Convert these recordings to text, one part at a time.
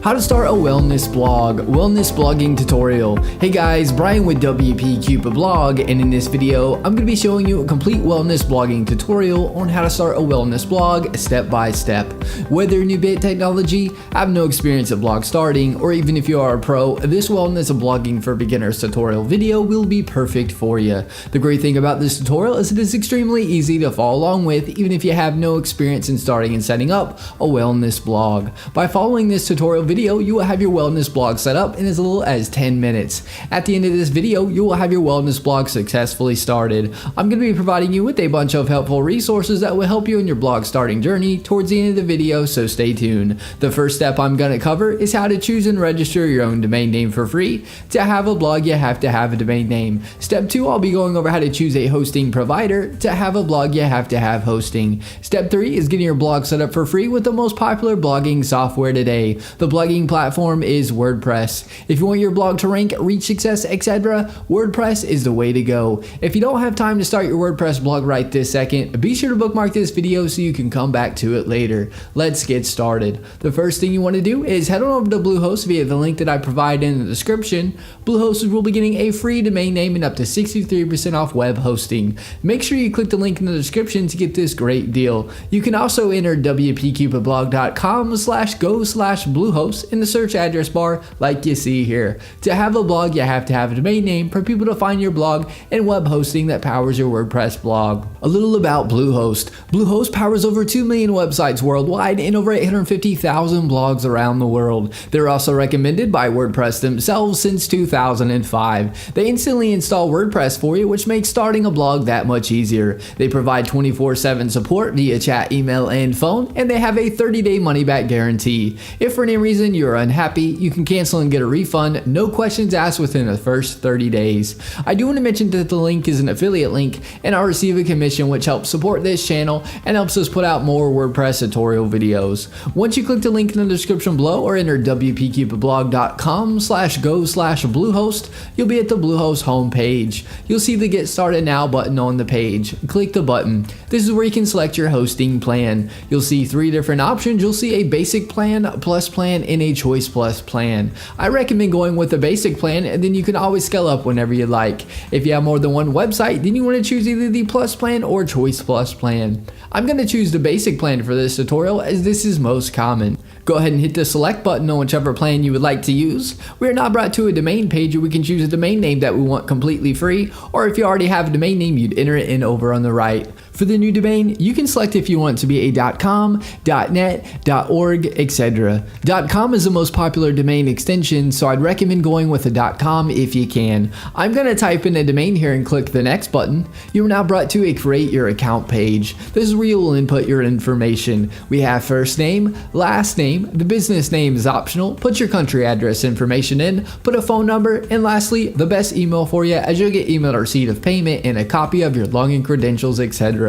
How to start a wellness blog, wellness blogging tutorial. Hey guys, Brian with WP Cupid Blog, and in this video, I'm going to be showing you a complete wellness blogging tutorial on how to start a wellness blog step by step. Whether you're new to technology, have no experience at blog starting, or even if you are a pro, this wellness blogging for beginners tutorial video will be perfect for you. The great thing about this tutorial is it is extremely easy to follow along with, even if you have no experience in starting and setting up a wellness blog. By following this tutorial video, you will have your wellness blog set up in as little as 10 minutes. At the end of this video, you will have your wellness blog successfully started. I'm going to be providing you with a bunch of helpful resources that will help you in your blog starting journey towards the end of the video, so stay tuned. The first step I'm going to cover is how to choose and register your own domain name for free. To have a blog, you have to have a domain name. Step 2, I'll be going over how to choose a hosting provider. To have a blog, you have to have hosting. Step 3 is getting your blog set up for free with the most popular blogging software today. The blogging platform is WordPress. If you want your blog to rank, reach success, etc., WordPress is the way to go. If you don't have time to start your WordPress blog right this second, be sure to bookmark this video so you can come back to it later. Let's get started. The first thing you want to do is head on over to Bluehost via the link that I provide in the description. Bluehost will be getting a free domain name and up to 63% off web hosting. Make sure you click the link in the description to get this great deal. You can also enter wpcupidblog.com/go/Bluehost in the search address bar like you see here. To have a blog, you have to have a domain name for people to find your blog and web hosting that powers your WordPress blog. A little about Bluehost. Bluehost powers over 2 million websites worldwide and over 850,000 blogs around the world. They're also recommended by WordPress themselves since 2005. They instantly install WordPress for you, which makes starting a blog that much easier. They provide 24/7 support via chat, email, and phone, and they have a 30-day money-back guarantee. If for any reason you're unhappy, you can cancel and get a refund, no questions asked within the first 30 days. I do want to mention that the link is an affiliate link, and I'll receive a commission which helps support this channel and helps us put out more WordPress tutorial videos. Once you click the link in the description below or enter wpcupidblog.com/go/Bluehost, you'll be at the Bluehost homepage. You'll see the Get Started Now button on the page. Click the button. This is where you can select your hosting plan. You'll see 3 different options. You'll see a basic plan, plus plan, and a choice plus plan. I recommend going with the basic plan, and then you can always scale up whenever you like. If you have more than one website, then you want to choose either the plus plan or choice plus plan. I'm going to choose the basic plan for this tutorial as this is most common. Go ahead and hit the select button on whichever plan you would like to use. We are now brought to a domain page where we can choose a domain name that we want completely free, or if you already have a domain name, you'd enter it in over on the right. For the new domain, you can select if you want it to be a .com, .net, .org, etc. .com is the most popular domain extension, so I'd recommend going with a .com if you can. I'm going to type in a domain here and click the next button. You are now brought to a create your account page. This is where you will input your information. We have first name, last name, the business name is optional, put your country address information in, put a phone number, and lastly, the best email for you, as you'll get emailed a receipt of payment and a copy of your login credentials, etc.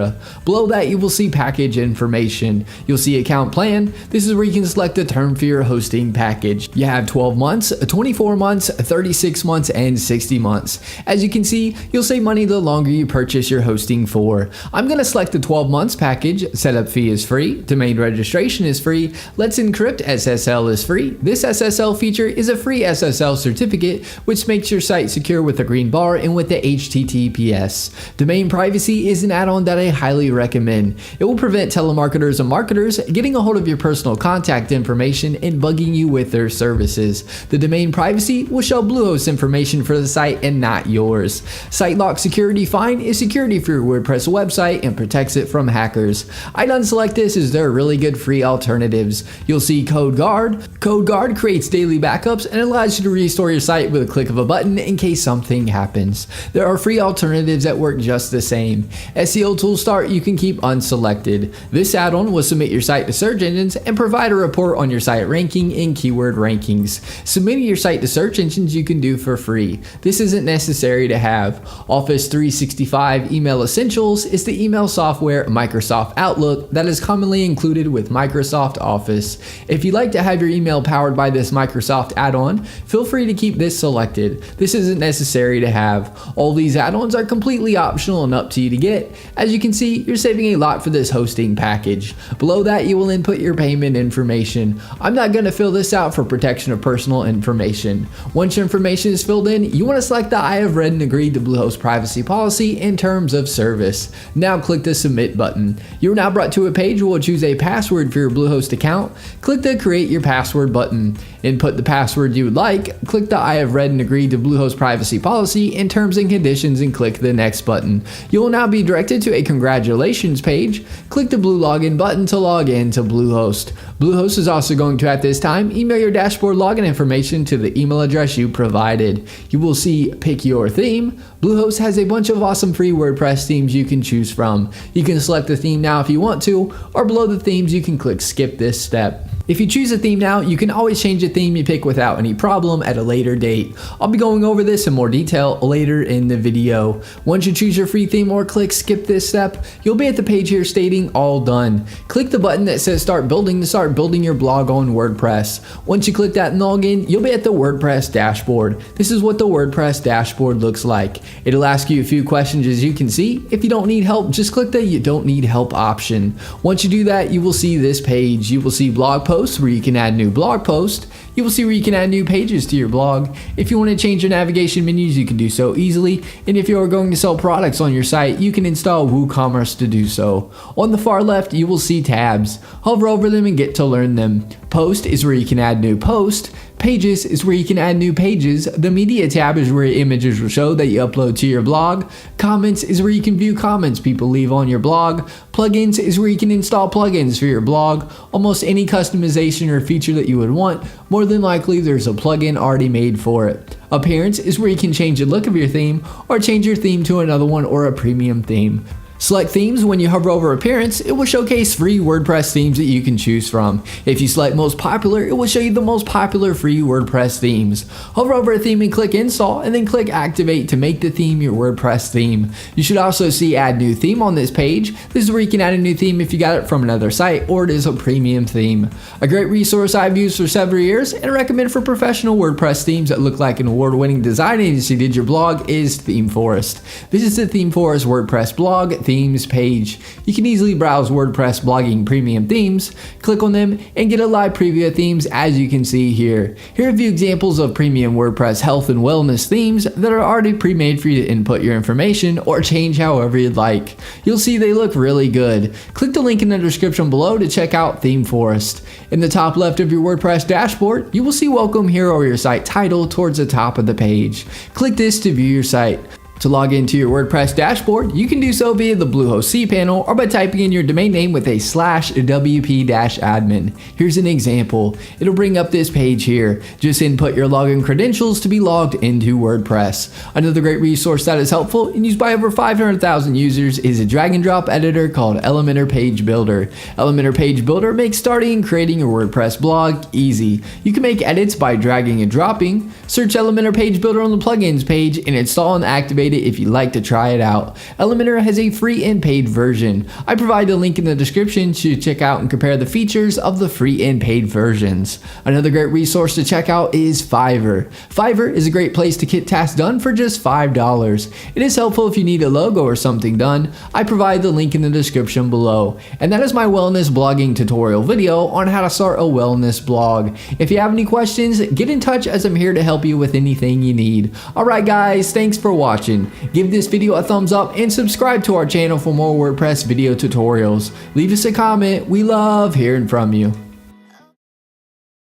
Below that, you will see package information. You'll see account plan. This is where you can select the term for your hosting package. You have 12 months, 24 months, 36 months, and 60 months. As you can see, you'll save money the longer you purchase your hosting for. I'm going to select the 12 months package. Setup fee is free. Domain registration is free. Let's Encrypt SSL is free. This SSL feature is a free SSL certificate, which makes your site secure with a green bar and with the HTTPS. Domain privacy is an add-on that I highly recommend. It will prevent telemarketers and marketers getting a hold of your personal contact information and bugging you with their services. The domain privacy will show Bluehost information for the site and not yours. Site lock security fine is security for your WordPress website and protects it from hackers. I'd unselect this as there are really good free alternatives. You'll see Code Guard. Code Guard creates daily backups and allows you to restore your site with a click of a button in case something happens. There are free alternatives that work just the same. SEO Tool Start you can keep unselected. This add-on will submit your site to search engines and provide a report on your site ranking and keyword rankings. Submitting your site to search engines you can do for free. This isn't necessary to have. Office 365 Email Essentials is the email software Microsoft Outlook that is commonly included with Microsoft Office. If you'd like to have your email powered by this Microsoft add-on, feel free to keep this selected. This isn't necessary to have. All these add-ons are completely optional and up to you to get. As you can see, you're saving a lot for this hosting package. Below that, you will input your payment information. I'm not going to fill this out for protection of personal information. Once your information is filled in, you want to select the I have read and agreed to Bluehost privacy policy and terms of service. Now click the submit button. You are now brought to a page where we'll choose a password for your Bluehost account. Click the create your password button. Input the password you would like. Click the I have read and agreed to Bluehost privacy policy and terms and conditions and click the next button. You will now be directed to a congratulations page. Click the blue login button to log in to Bluehost. Bluehost is also going to, at this time, email your dashboard login information to the email address you provided. You will see pick your theme. Bluehost has a bunch of awesome free WordPress themes you can choose from. You can select the theme now if you want to, or below the themes you can click skip this step. If you choose a theme now, you can always change the theme you pick without any problem at a later date. I'll be going over this in more detail later in the video. Once you choose your free theme or click skip this step, you'll be at the page here stating all done. Click the button that says start building to start building your blog on WordPress. Once you click that and log in, you'll be at the WordPress dashboard. This is what the WordPress dashboard looks like. It'll ask you a few questions as you can see. If you don't need help, just click the you don't need help option. Once you do that, you will see this page. You will see blog posts where you can add new blog posts. You will see where you can add new pages to your blog. If you want to change your navigation menus, you can do so easily. And if you are going to sell products on your site, you can install WooCommerce to do so. On the far left, you will see tabs. Hover over them and get to learn them. Post is where you can add new posts. Pages is where you can add new pages. The media tab is where images will show that you upload to your blog. Comments is where you can view comments people leave on your blog. Plugins is where you can install plugins for your blog. Almost any customization or feature that you would want, more than likely there's a plugin already made for it. Appearance is where you can change the look of your theme or change your theme to another one or a premium theme. Select themes. When you hover over appearance, it will showcase free WordPress themes that you can choose from. If you select most popular, it will show you the most popular free WordPress themes. Hover over a theme and click install, and then click activate to make the theme your WordPress theme. You should also see add new theme on this page. This is where you can add a new theme if you got it from another site or it is a premium theme. A great resource I've used for several years and recommend for professional WordPress themes that look like an award-winning design agency did your blog is ThemeForest. Visit the ThemeForest WordPress blog themes page. You can easily browse WordPress blogging premium themes, click on them, and get a live preview of themes as you can see here. Here are a few examples of premium WordPress health and wellness themes that are already pre-made for you to input your information or change however you'd like. You'll see they look really good. Click the link in the description below to check out ThemeForest. In the top left of your WordPress dashboard, you will see welcome here or your site title towards the top of the page. Click this to view your site. To log into your WordPress dashboard, you can do so via the Bluehost cPanel or by typing in your domain name with a /wp-admin. Here's an example. It'll bring up this page here. Just input your login credentials to be logged into WordPress. Another great resource that is helpful and used by over 500,000 users is a drag and drop editor called Elementor Page Builder. Elementor Page Builder makes starting and creating your WordPress blog easy. You can make edits by dragging and dropping. Search Elementor Page Builder on the plugins page and install and activate it if you'd like to try it out. Elementor has a free and paid version. I provide a link in the description to check out and compare the features of the free and paid versions. Another great resource to check out is Fiverr. Fiverr is a great place to get tasks done for just $5. It is helpful if you need a logo or something done. I provide the link in the description below. And that is my wellness blogging tutorial video on how to start a wellness blog. If you have any questions, get in touch as I'm here to help you with anything you need. Alright guys, thanks for watching. Give this video a thumbs up and subscribe to our channel for more WordPress video tutorials. Leave us a comment. We love hearing from you.